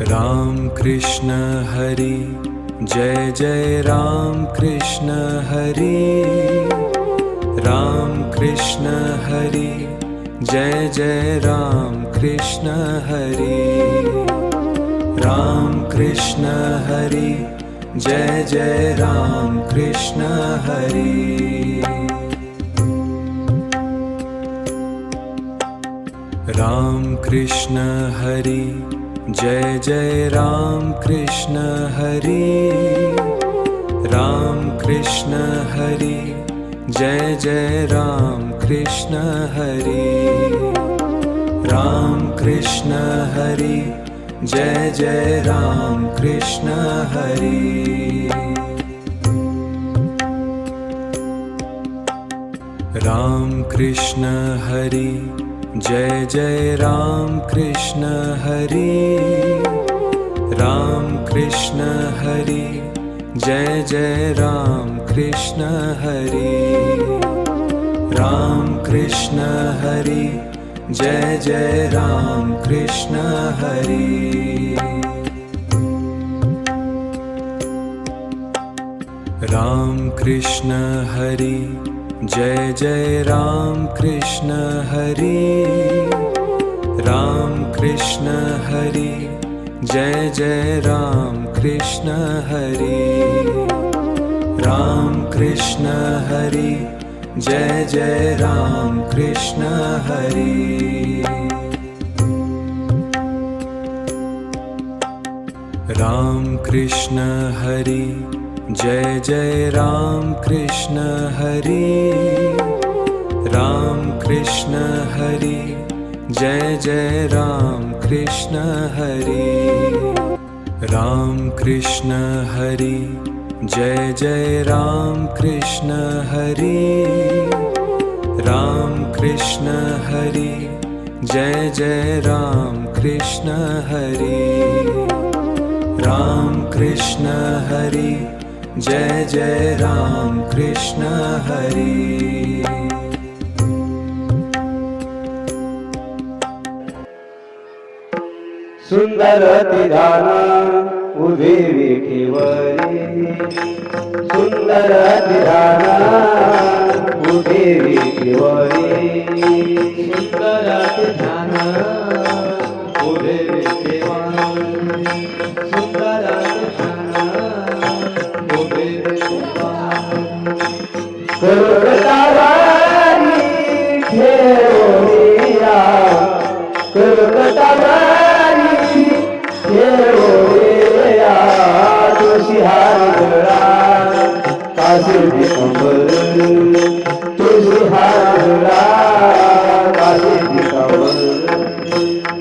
राम कृष्ण हरि जय जय राम कृष्ण हरि। राम कृष्ण हरि जय जय राम कृष्ण हरि। राम कृष्ण हरि जय जय राम कृष्ण हरि। राम कृष्ण हरि जय जय राम कृष्ण हरि। राम कृष्ण हरि जय जय राम कृष्ण हरि। राम कृष्ण हरि जय जय राम कृष्ण हरि। राम कृष्ण हरि जय जय राम कृष्ण हरि। राम कृष्ण हरि जय जय राम कृष्ण हरि। राम कृष्ण हरि जय जय राम कृष्ण हरि। राम कृष्ण हरि जय जय राम कृष्ण हरि। राम कृष्ण हरि जय जय राम कृष्ण हरि। राम कृष्ण हरि जय जय राम कृष्ण हरि। राम कृष्ण हरि जय जय राम कृष्ण हरि। राम कृष्ण हरि जय जय राम कृष्ण हरि। राम कृष्ण हरि जय जय राम कृष्ण हरि। राम कृष्ण हरि जय जय राम कृष्ण हरि। राम कृष्ण हरि जय जय राम कृष्ण हरि। सुंदर तिधान उभे विखेवरी। सुंदर तिधान उभे विखेवरी। सुंदर तिधान उभे विखेवरी। सुंदर तिधान उभे विखेवरी। कलकत्तावारी खेळोया। कलकत्तावारी खेळोया। तुळशी हार गळा काशीची कमल। तुळशी हार गळा काशीची कमल।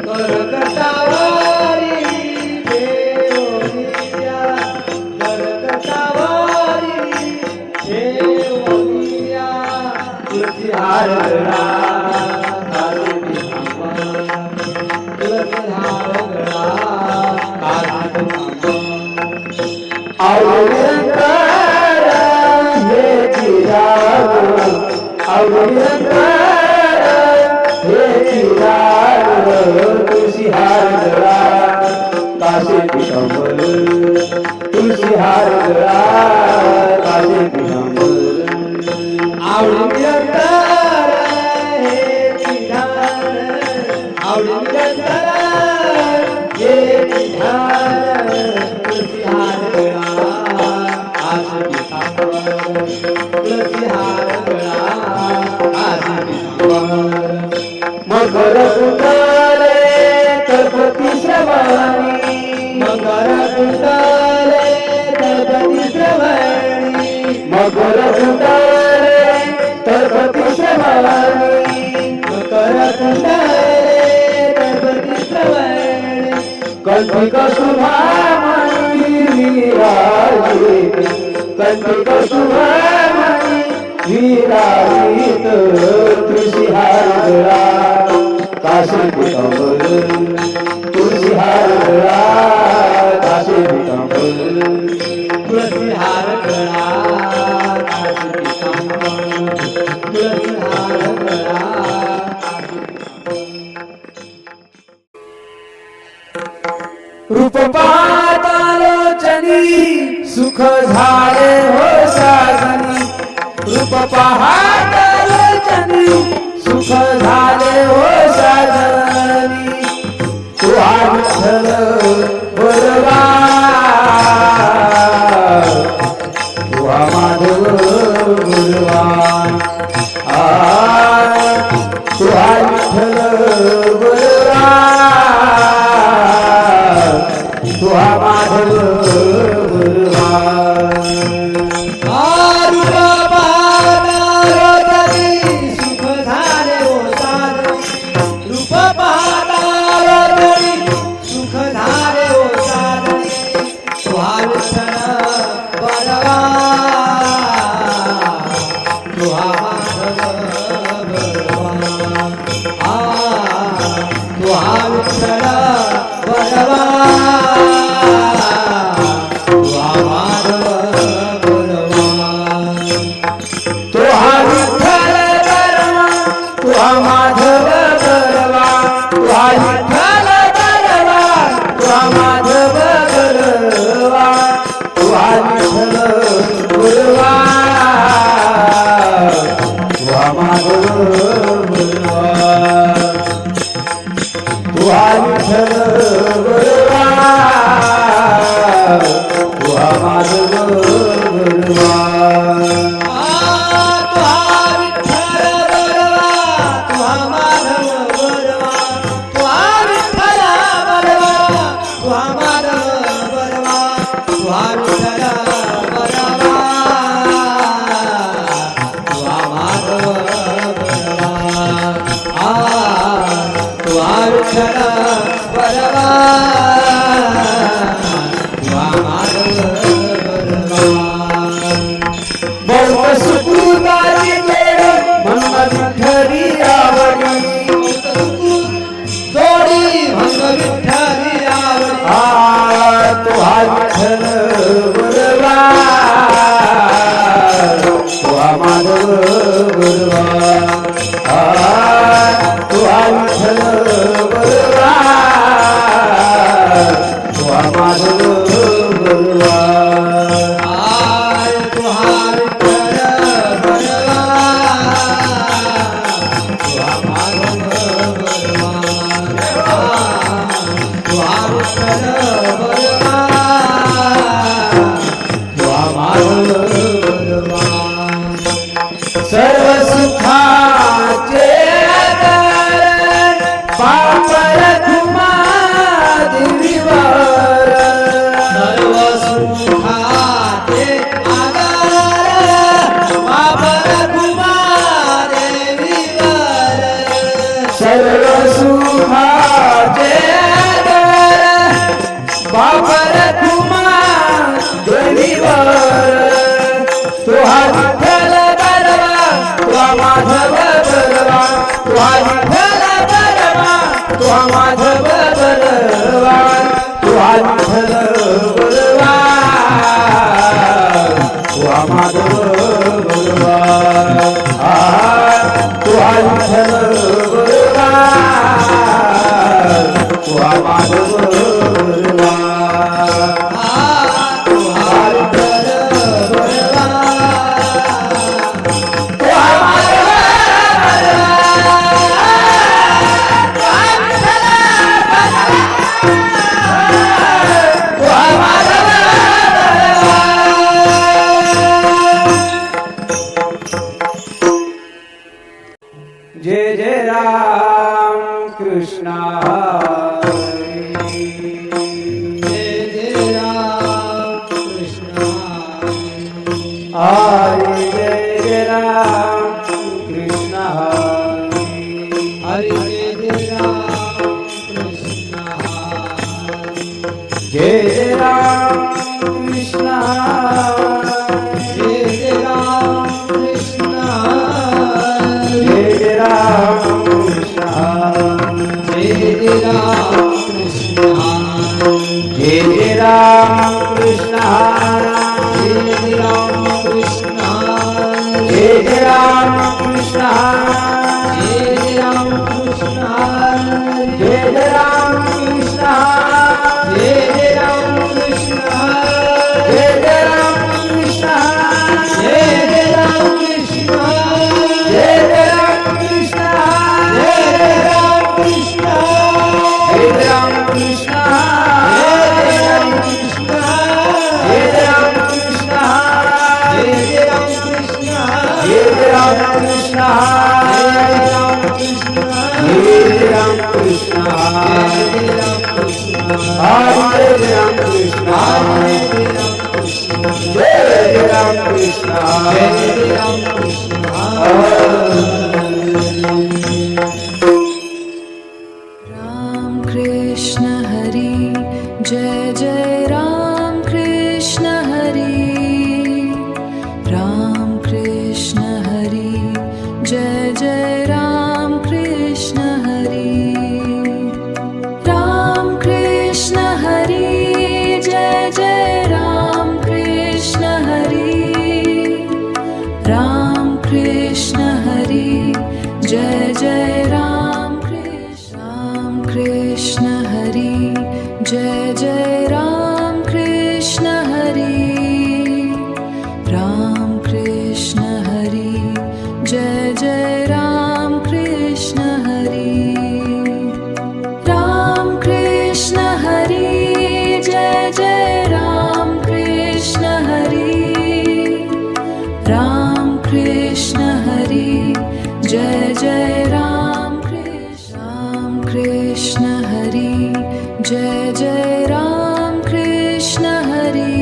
कलकत्तावारी खेळोया। कलकत्तावारी खेळोया। तुळशी हार गळा काशीची कमल। तुळशी हार गळा काशीची कमल। निरंतर हे चिराग। निरंतर हे चिराग। तुळशी हार गळा काशीची कमल। तुळशी हार गळा काशीची कमल। निरंतर हे चिराग। निरंतर हे चिराग। तुळशी हार गळा काशीची कमल। तुळशी हार गळा काशीची कमल। मकर कुंडले गणपती श्रवणी। मकर कुंडले गणपती श्रवणी। मकर कुंडले गणपती श्रवणी। मकर कुंडले गणपती श्रवणी। कंठिक शुभामणी विराजित। कंठिक शुभामणी विराजित। तुळशी हार गळा काशीची कमल। तुळशी हार गळा काशीची कमल। तुळशी हार गळा काशीची कमल। तुळशी हार गळा काशीची कमल। रूप पाहतालोचनी सुख झाले हो साजनी रूप पाहतालोचनी सुख झाले हो साजनी तू विठ्ठल बलवा तू माधव बलवान तू विठ्ठल बलवान तू माधव बलवान रूप पाहतालोचनी सुख झाले हो साजनी रूप पाहतालोचनी सुख झाले हो साजनी तू विठ्ठल बलवान तू माधव बलवान तू विठ्ठल बलवान तू माधव बलवान तू विठ्ठल बलवान तू माधव बलवान तू विठ्ठल बलवान तू माधव बलवान तू विठ्ठल बलवान तू माधव बलवान तू विठ्ठल बलवान तू माधव बलवान बहुत सुखदारी जोड मन विठ्ठली आवडी जोडी भंग विठ्ठली आवडी तू विठ्ठल बलवान तू माधव बलवान तू विठ्ठल बलवान तू माधव बलवान सर्व सुखाचे आधार पापर तुम्हा देवीवर सर्व सुखाचे आधार पापर तुम्हा देवीवर सर्व सुखाचे आधार पापर तुम्हा देवीवर तू विठ्ठल माधव बलवान तू विठ्ठल बलवान तू माधव बलवान तू विठ्ठल बलवान तू माधव बलवान तू विठ्ठल बलवान तू माधव बलवान जय जय राम कृष्ण हरी जय जय राम कृष्ण हरी जय जय राम कृष्ण हरी जय जय राम कृष्ण जय जय राम कृष्ण जय जय राम कृष्ण जय जय राम कृष्ण जय जय राम कृष्ण जय जय राम कृष्ण जय जय राम कृष्ण जय जय राम कृष्ण जय जय राम कृष्ण जय जय राम कृष्ण जय कृष्ण जय राम कृष्ण राम कृष्ण हरि जय जय राम कृष्ण हरि राम कृष्ण हरि जय जय राम कृष्ण हरि राम कृष्ण हरि जय जय राम कृष्ण हरि राम कृष्ण हरि जय जय राम कृष्ण हरि जय जय राम कृष्ण हरि राम कृष्ण हरि जय जय राम कृष्ण हरि राम कृष्ण हरि जय जय राम कृष्ण हरि राम कृष्ण हरि जय जय राम कृष्ण हरि जय जय राम कृष्ण हरि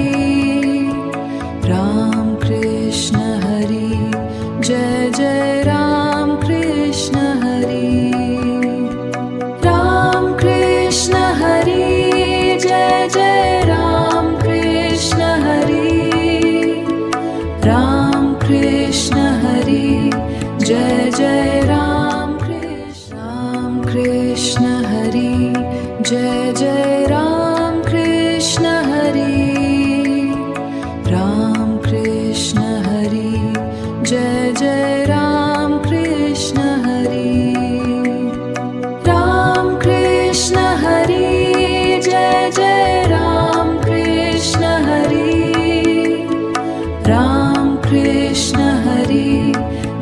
राम कृष्ण हरि जय जय राम कृष्ण हरि राम कृष्ण हरि जय जय राम कृष्ण हरि राम कृष्ण हरि जय जय राम कृष्ण हरि जय जय राम कृष्ण हरि राम कृष्ण हरि जय जय राम कृष्ण हरि राम कृष्ण हरि जय जय राम कृष्ण हरि राम कृष्ण हरि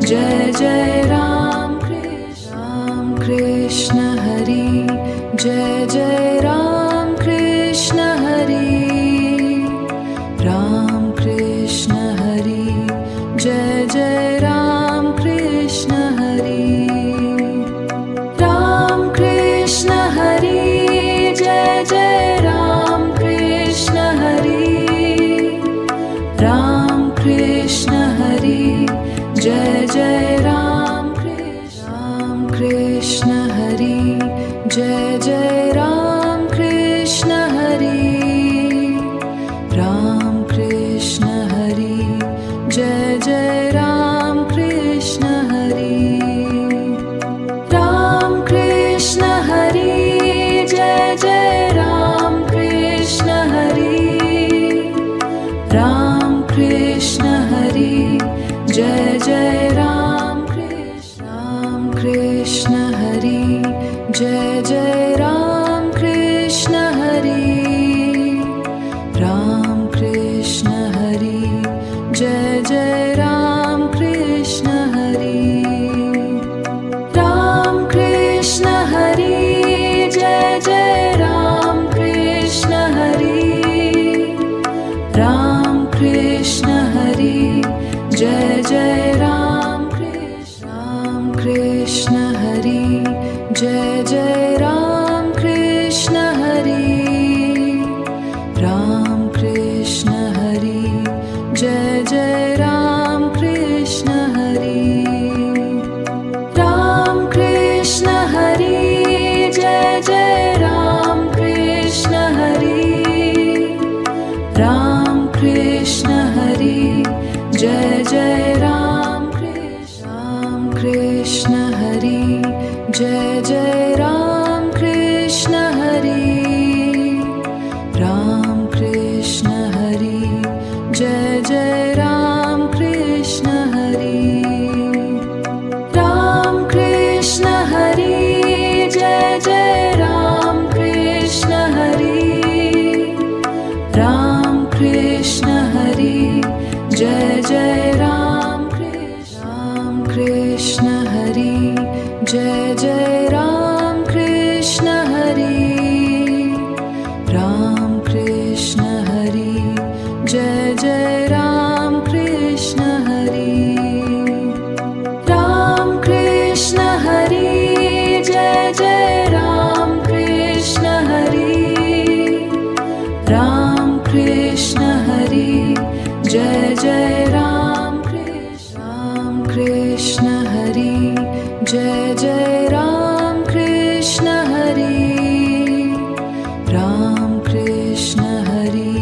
जय जय राम कृष्ण हरि जय जय राम कृष्ण हरि राम कृष्ण हरि जय जय राम कृष्ण हरि राम कृष्ण हरि जय जय राम कृष्ण हरि राम कृष्ण हरि जय जय राम कृष्ण हरि जय जय राम कृष्ण हरि राम कृष्ण हरि जय जय राम कृष्ण हरि राम कृष्ण हरि जय जय राम कृष्ण हरि राम कृष्ण हरि जय जय राम कृष्ण हरि जय जय राम कृष्ण हरि राम कृष्ण हरि जय जय राम कृष्ण हरि राम कृष्ण हरि जय जय राम कृष्ण हरि राम कृष्ण हरि जय जय राम कृष्ण हरि जय जय राम कृष्ण हरि राम कृष्ण हरि जय जय राम कृष्ण हरि राम कृष्ण हरि जय जय राम कृष्ण हरि राम कृष्ण हरि जय जय राम कृष्ण हरि जय जय राम कृष्ण हरि राम कृष्ण हरि जय जय राम कृष्ण हरि राम कृष्ण हरि जय जय राम कृष्ण हरि राम कृष्ण हरि जय जय राम कृष्ण हरि जय जय राम कृष्ण हरि राम कृष्ण हरि जय जय राम कृष्ण हरि राम कृष्ण हरि जय जय राम कृष्ण हरि राम कृष्ण हरि जय जय राम जय जय राम कृष्ण हरि राम कृष्ण हरि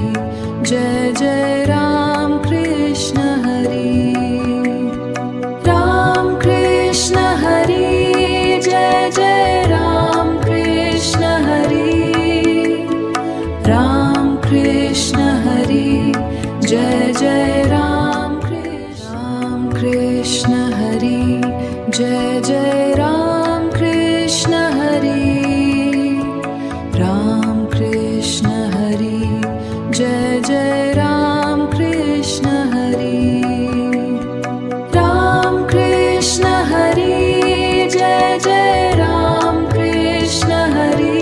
जय जय राम कृष्ण हरि राम कृष्ण हरि जय जय राम कृष्ण हरि राम कृष्ण हरि जय जय राम कृष्ण हरि जय जय राम कृष्ण हरि राम कृष्ण हरि जय जय राम कृष्ण हरि राम कृष्ण हरि जय जय राम कृष्ण हरि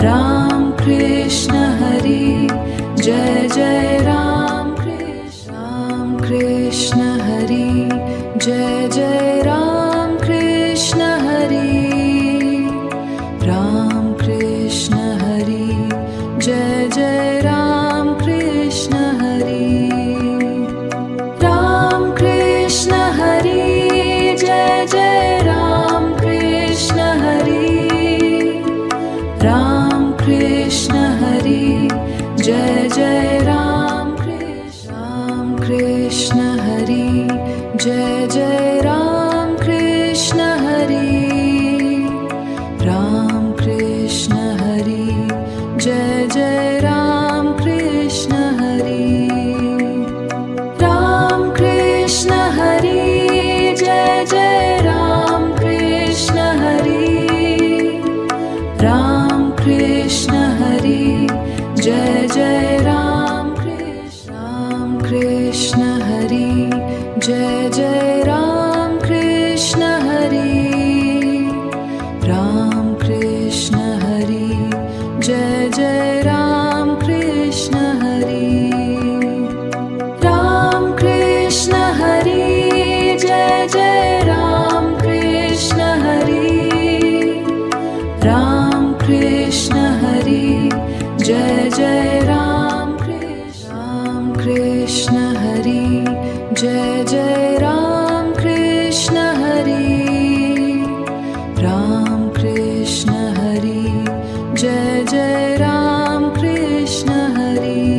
राम कृष्ण हरि जय जय राम कृष्ण हरि जय जय राम कृष्ण हरि राम कृष्ण हरि जय जय राम कृष्ण हरि राम कृष्ण हरि जय जय राम कृष्ण हरि राम कृष्ण हरि जय जय राम कृष्ण हरि जय जय राम कृष्ण हरि राम कृष्ण हरि जय जय राम कृष्ण हरि राम कृष्ण हरि जय जय राम कृष्ण हरि राम कृष्ण हरि जय जय राम कृष्ण हरि जय जय राम कृष्ण हरि राम कृष्ण हरि जय जय राम कृष्ण हरि राम कृष्ण हरि जय जय राम कृष्ण हरि राम कृष्ण हरि जय जय राम कृष्ण हरि जय जय राम कृष्ण हरि राम कृष्ण हरि जय जय राम कृष्ण हरि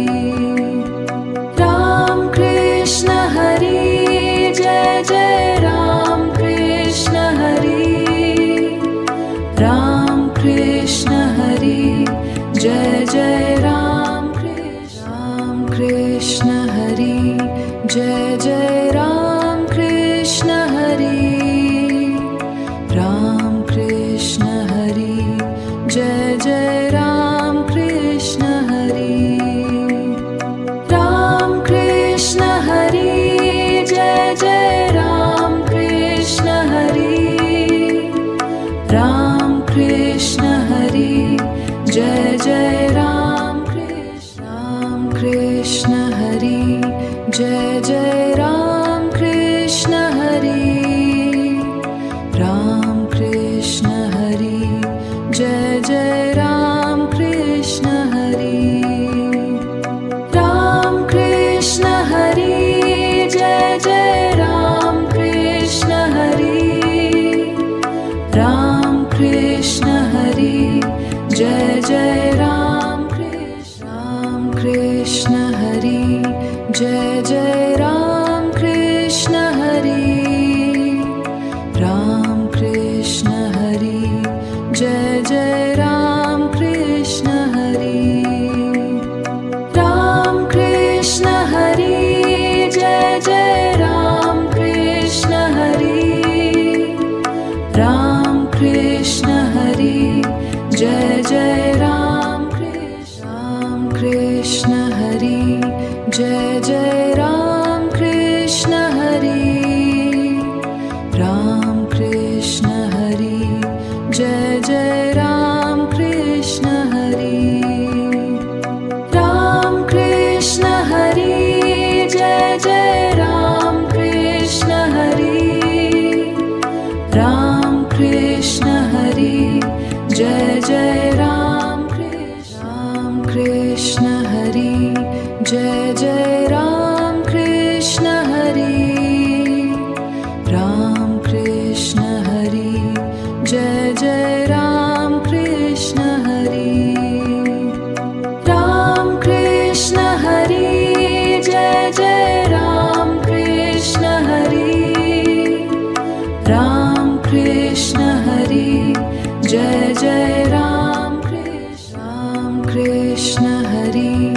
राम कृष्ण हरि जय जय राम कृष्ण हरि राम कृष्ण हरि जय जय राम कृष्ण हरि जय जय राम कृष्ण हरि राम कृष्ण हरि जय जय राम कृष्ण हरि राम कृष्ण हरि जय जय राम कृष्ण हरि राम कृष्ण हरि जय जय राम कृष्ण हरि जय जय राम कृष्ण हरि राम कृष्ण हरि जय जय राम कृष्ण हरि राम कृष्ण हरि जय जय राम कृष्ण हरि राम कृष्ण हरि जय जय राम कृष्ण हरि जय जय राम कृष्ण हरि राम कृष्ण हरि जय जय राम कृष्ण हरि राम कृष्ण हरि जय जय राम कृष्ण हरि राम कृष्ण हरि जय जय राम कृष्ण हरि जय जय राम कृष्ण हरि राम कृष्ण हरि जय जय राम कृष्ण हरि राम कृष्ण हरि जय जय राम कृष्ण हरि राम कृष्ण हरि जय जय राम कृष्ण हरि जय जय Ram Krishna Hari Ram Krishna Krishna Hari,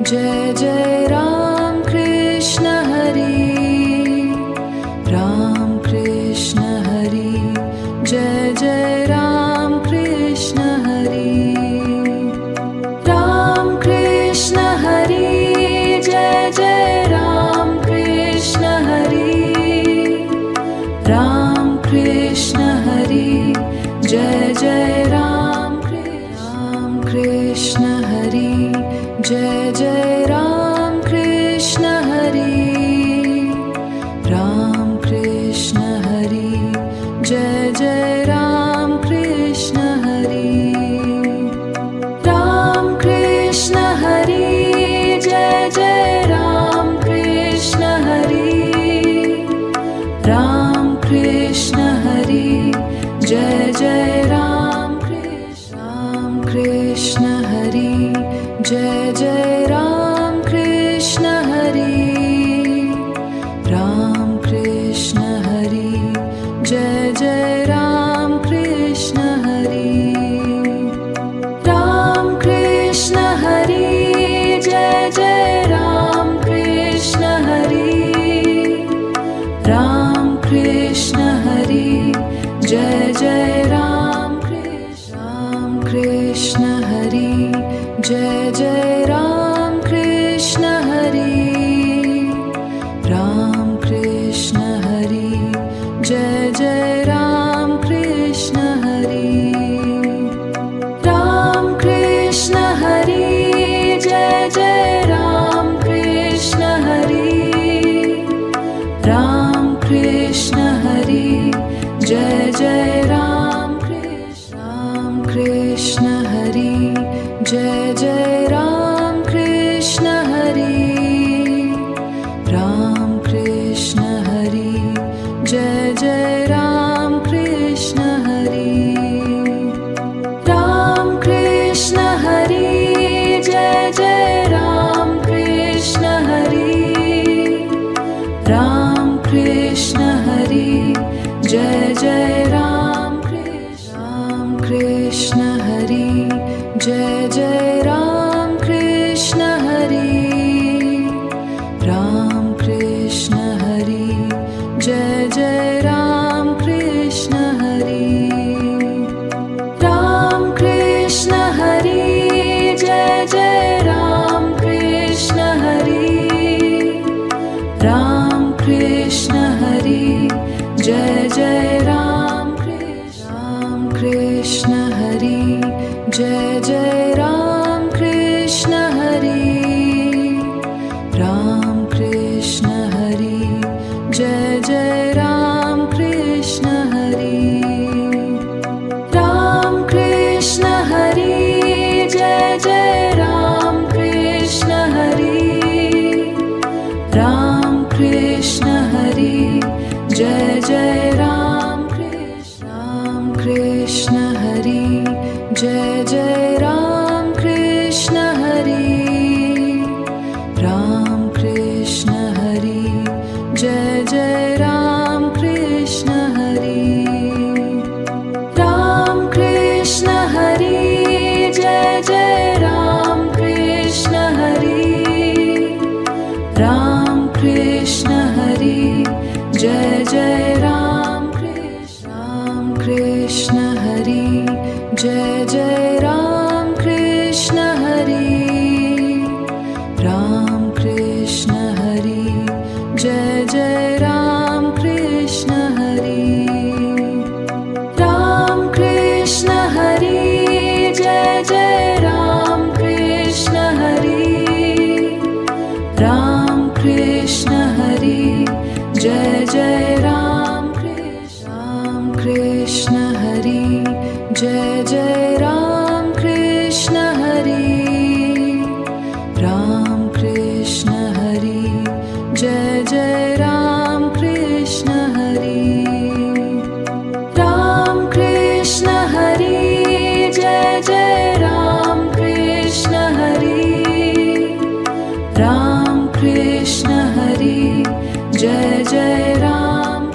Jai Jai Ram Krishna Hari, Ram Krishna Hari, Jai Jai Ram Krishna Hari, Ram Krishna Hari, Jai Jai Ram Krishna Hari, Ram Krishna Hari, Jai Jai Ram Krishna Hari, Jai Jai Ram Krishna Hari, Ram Krishna Hari, Jai Jai Ram Krishna Hari, Ram Krishna Hari, Jai Jai Ram Krishna Hari, Ram Krishna Hari, Jai Jai Ram Krishna Hari, Jai Jai Ram Krishna Hari, Ram Krishna Hari, Jai Jai Ram Krishna Hari, Ram Krishna Hari, Jai Jai Ram Krishna Hari, Ram Krishna Hari, Jai Jai Ram Krishna Hari, Jai Jai Ram Krishna Hari, Ram Krishna Hari, Jai Jai Ram Krishna Hari, Ram Krishna Hari, Jai Jai Ram Krishna Hari, Ram Krishna Hari, Jai Jai Ram Krishna Hari, Jai Jai Ram Krishna Hari, Ram Krishna Hari, Jai Jai Ram Krishna Hari, Ram Krishna Hari, Jai Jai Ram Krishna Hari, Ram Krishna Hari, Jai Jai Ram Krishna Hari, Jai Jai Ram Krishna Hari, Ram Krishna Hari, Jai Jai Ram Krishna Hari, Ram Krishna Hari, Jai Jai Ram Krishna Hari, Ram Krishna Hari, Jai Jai Ram Krishna Hari, Jai Jai Ram Krishna Hari, Ram Krishna Hari, Jai Jai Ram Krishna Hari, Ram Krishna Hari, Jai Jai Ram Krishna Hari, Ram Krishna Hari, Jai Jai Ram Krishna Hari, Jai Jai Ram Krishna Hari, Ram Krishna Hari, Jai Jai Ram Krishna Hari, Ram Krishna Hari, Jai Jai Ram Krishna Hari, Ram Krishna Hari, Jai Jai Ram Krishna Hari, Jai Jai Ram Krishna Hari, Ram Krishna Hari, Jai Jai Ram Krishna Hari, Ram Krishna Hari, Jai Jai Ram Krishna Hari, Ram Krishna Hari, Jai Jai Ram Krishna Hari, Jai Jai Ram Krishna Hari, Ram Krishna Hari, Jai Jai Ram Krishna Hari, Ram Krishna Hari, Jai Jai Ram Krishna Hari, Ram Krishna Hari, Jai Jai Ram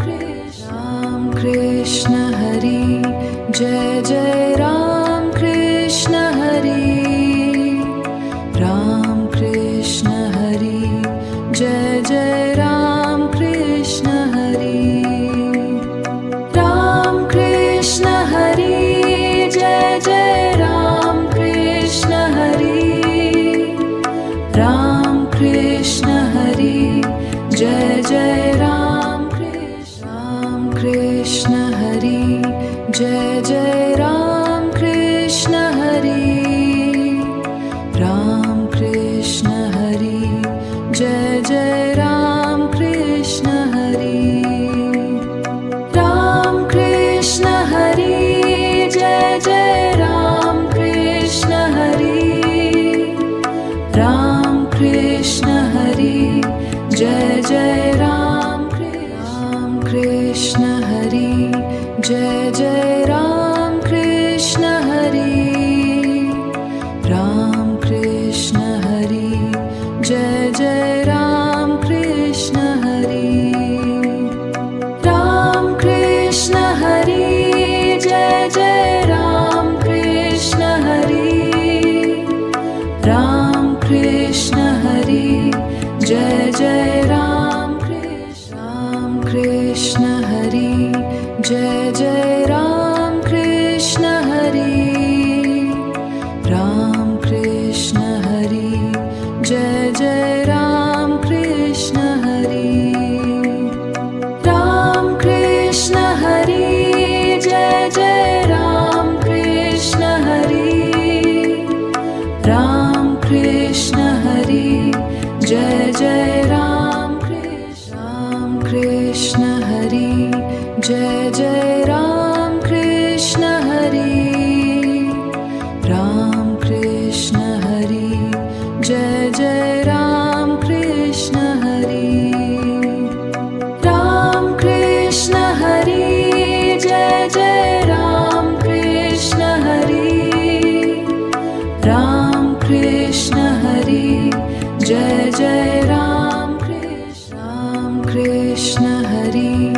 Krishna Hari, Jai Jai Ram Krishna Hari, Ram Krishna Hari, Jai Jai Ram Krishna Hari, Jai Jai Ram Krishna Hari, Ram Krishna Hari, Jai Jai Ram Krishna Hari, Ram Krishna Hari, Jai Jai Ram Krishna Hari, Ram Krishna Hari, Jai Jai Ram Krishna Hari, Jai Jai Ram Krishna Hari, Ram Krishna Hari, Jai Jai Ram Krishna Hari, Ram Krishna Hari, Jai Jai Ram Krishna Hari, Ram Krishna Hari, Jai Jai Ram Krishna Hari, Jai Jai Ram Krishna Hari, Ram Krishna Hari, Jai Jai Ram Krishna Hari, Ram Krishna Hari, Jai Jai Ram Krishna Hari, Ram Krishna Hari, Jai Jai Ram Krishna Hari, Jai Jai Ram Krishna Hari, Ram Krishna Hari, Jai Jai Ram Krishna Hari, Ram Krishna Hari, Jai Jai Ram Krishna Hari, Ram Krishna Hari, Jai Jai Ram Krishna Hari,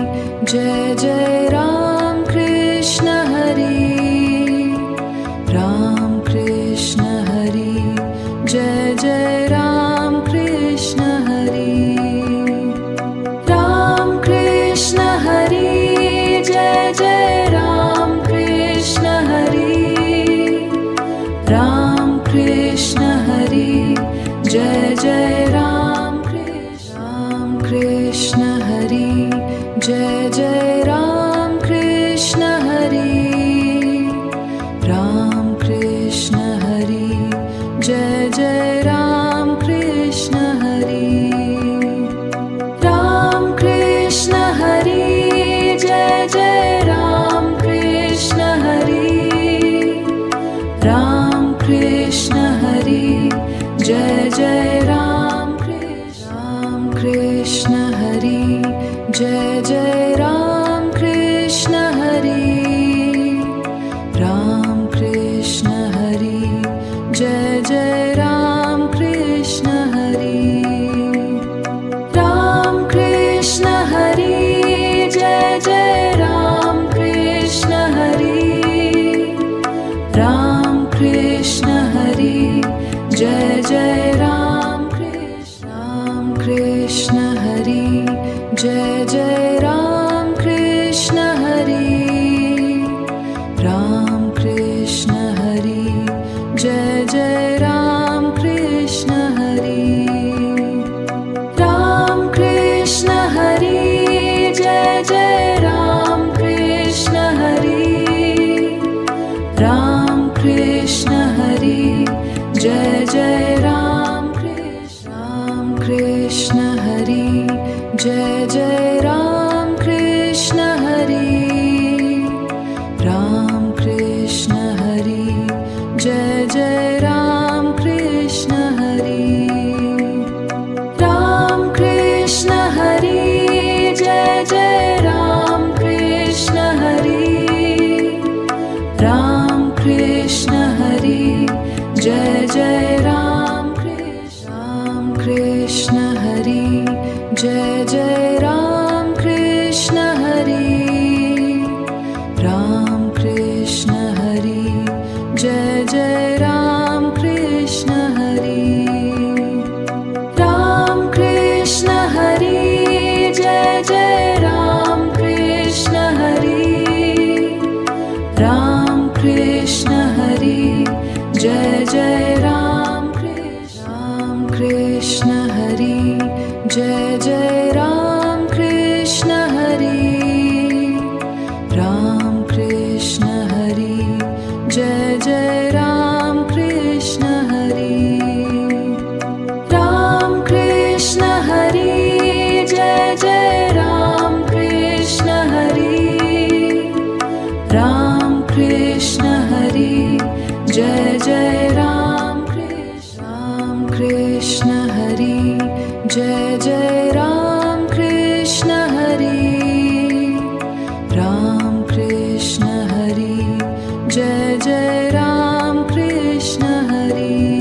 Jai Jai Ram Krishna Hari, Ram Krishna Hari, Jai Jai Ram Krishna Hari, Ram Krishna Hari, Jai Jai Ram Krishna Hari, Ram Krishna Hari, Jai Jai Ram Krishna Hari, Jai Jai Ram Krishna Hari, Ram Krishna Hari, Jai Jai Ram Krishna Hari, Ram Krishna Hari, Jai Jai Ram Krishna Hari, Ram Krishna Hari, Jai Jai Ram Krishna Hari, Jai Jai Ram Krishna Hari, Ram Krishna Hari, Jai Jai Ram Krishna Hari, Ram Krishna Hari, Jai Jai Ram Krishna Hari, Ram Krishna Hari, Jai Jai Ram Krishna Hari, Jai Jai Ram Krishna Hari, Ram Krishna Hari, Jai Jai Ram Krishna Hari, Ram Krishna Hari, Jai Jai Ram Krishna Hari, Ram Krishna Hari, Jai Jai Ram Krishna Hari, Jai Jai Ram Krishna Hari, Ram Krishna Hari, Jai Jai Ram Krishna Hari, Ram Krishna Hari, Jai Jai Ram Krishna Hari, Ram Krishna Hari, Jai Jai Ram Krishna Hari, Jai Jai Ram Hari, Jai Jai Ram Krishna Hari, Ram Krishna Hari, Jai Jai Ram Krishna Hari, Ram Krishna Hari, Jai Jai Ram Krishna Hari, Ram Krishna Hari, Jai Jai Ram Krishna Hari, Jai Jai Ram Krishna Hari, Ram Krishna Hari, Jai Jai Ram Krishna Hari,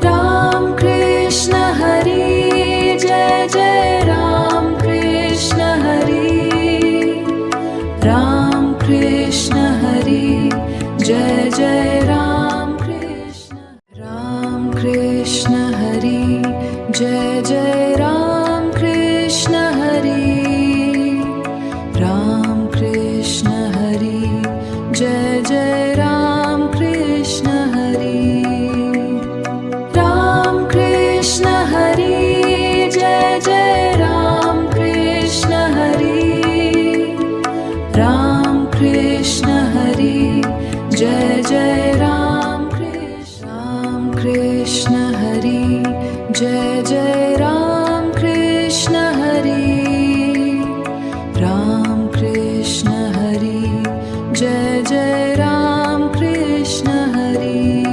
Ram Krishna Hari, Jai Jai Ram Krishna Hari, Ram Krishna Hari, Jai Jai Ram Krishna, Ram Krishna Hari, Jai Jai Ram Krishna Hari, Ram Krishna Hari, Jai Jai Ram Krishna Hari, Ram Krishna Hari, Jai Jai Ram Krishna Hari, Ram Krishna Hari, Jai Jai Ram Krishna Hari, Jai Jai Ram Krishna Hari, Ram Krishna Hari, Jai Jai Ram Krishna Hari,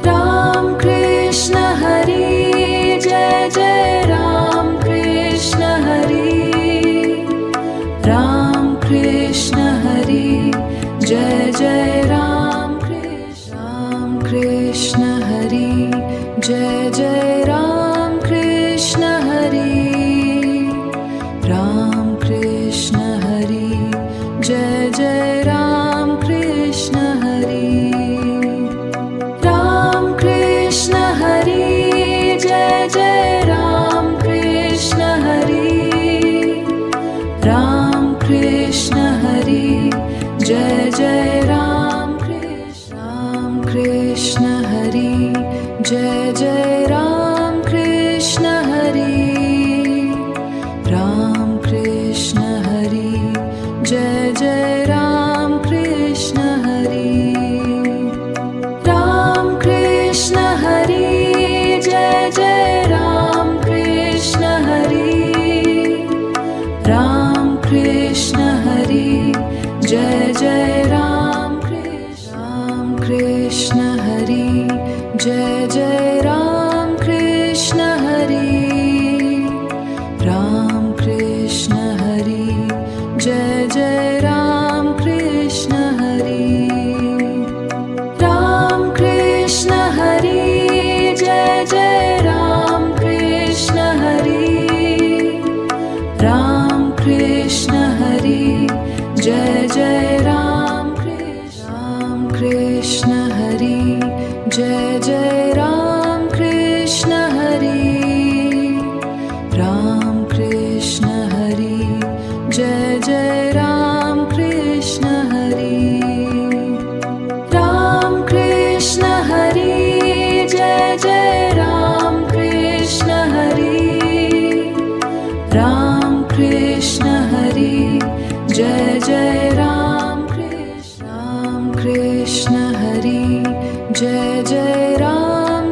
Ram Krishna Hari, Jai Jai Ram Krishna Hari, Ram Krishna Hari, Jai Jai Ram Krishna Hari, Jai Jai Ram Krishna Hari, Ram Krishna Hari, Jai Jai Ram Krishna Hari, Ram Krishna Hari, Jai Jai Ram Krishna Hari, Ram Krishna Hari, Jai Jai Ram Krishna Hari, Jai Jai Ram Krishna Hari, Ram Krishna Hari, Jai Jai Ram Krishna Hari, Ram Krishna Hari, Jai Jai Ram Krishna Hari, Ram Krishna Hari, Jai Jai Ram Krishna Hari, Jai Jai Ram Krishna Hari, Ram Krishna Hari, Jai Jai Ram Krishna Hari, Ram Krishna Hari, Jai Jai Ram Krishna Hari, Ram Krishna Hari, Jai Jai Ram Krishna Hari, Jai Jai Ram Krishna Hari, Ram Krishna Hari, Jai Jai Ram Krishna Hari, Ram Krishna Hari, Jai Jai Ram Krishna Hari, Ram Krishna Hari, Jai Jai Ram Krishna Hari, Jai Jai Ram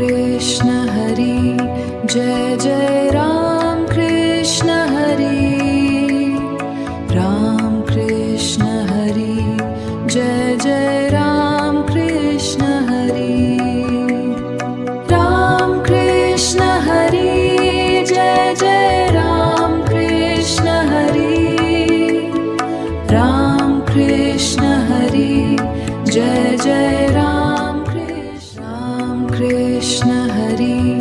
Krishna Hari जय जय राम कृष्ण हरि राम कृष्ण हरि जय जय राम कृष्ण हरि राम कृष्ण हरि जय जय राम कृष्ण हरि राम कृष्ण हरि जय जय राम कृष्ण हरि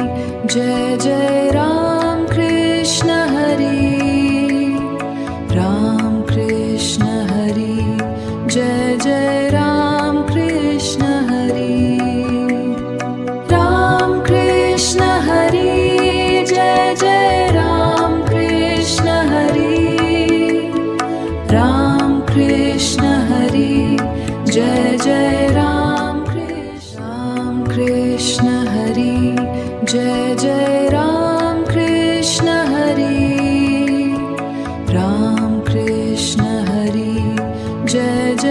जय जय राम कृष्ण हरि राम कृष्ण हरि जय जय राम कृष्ण हरि राम कृष्ण हरि जय जय राम कृष्ण हरि राम कृष्ण हरि जय जय राम कृष्ण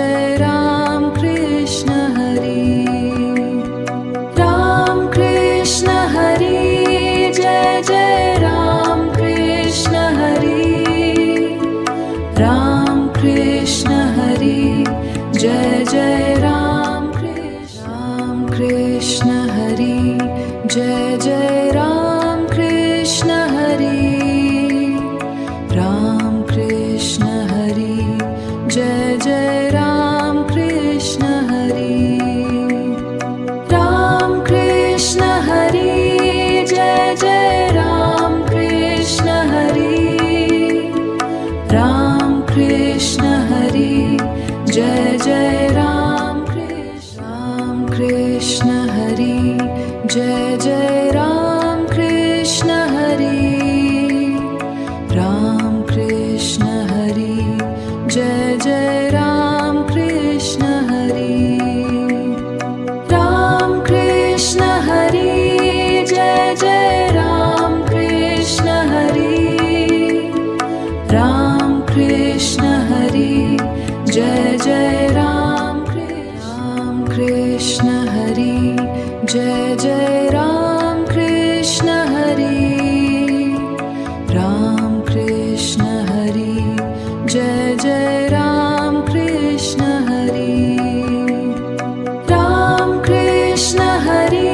जय राम कृष्ण हरी राम कृष्ण हरी जय जय राम कृष्ण हरी राम कृष्ण हरी जय जय राम कृष्ण हरी जय जय राम कृष्ण हरी राम कृष्ण हरी जय जय राम कृष्ण हरी राम कृष्ण हरी जय जय राम कृष्ण हरी राम कृष्ण हरी जय जय राम कृष्ण हरी जय जय राम कृष्ण हरी राम कृष्ण हरी जय जय राम कृष्ण हरी राम कृष्ण हरी जय जय राम कृष्ण हरी राम कृष्ण हरी जय जय राम कृष्ण हरी जय जय राम कृष्ण हरी राम कृष्ण हरी जय जय राम कृष्ण हरी राम कृष्ण हरी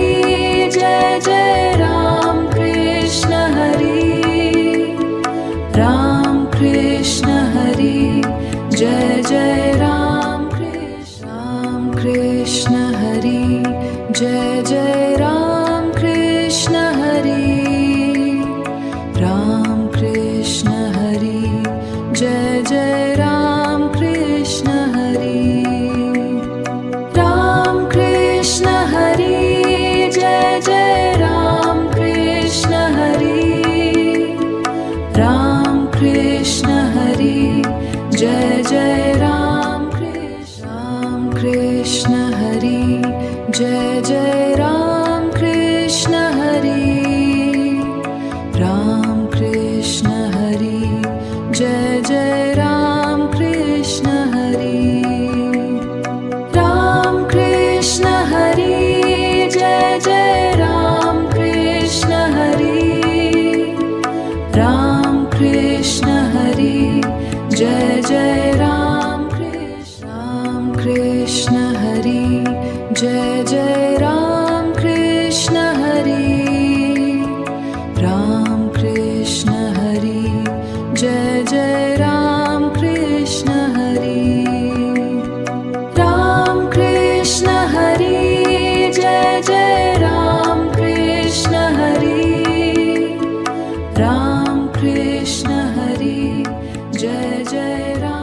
जय जय राम कृष्ण हरी राम कृष्ण हरी जय जय राम कृष्ण हरी जय जय राम कृष्ण हरी राम कृष्ण हरी जय जय राम कृष्ण हरी राम कृष्ण हरी जय जय राम कृष्ण हरी राम कृष्ण हरी जय जय राम कृष्ण हरी जय जय राम कृष्ण हरी राम कृष्ण हरी जय जय राम कृष्ण हरी राम कृष्ण हरी जय जय राम कृष्ण हरी राम कृष्ण हरी जय जय राम कृष्ण हरी जय जय राम कृष्ण हरी राम कृष्ण हरी जय जय राम कृष्ण हरी राम कृष्ण हरी जय जय राम कृष्ण हरी राम कृष्ण हरी जय जय राम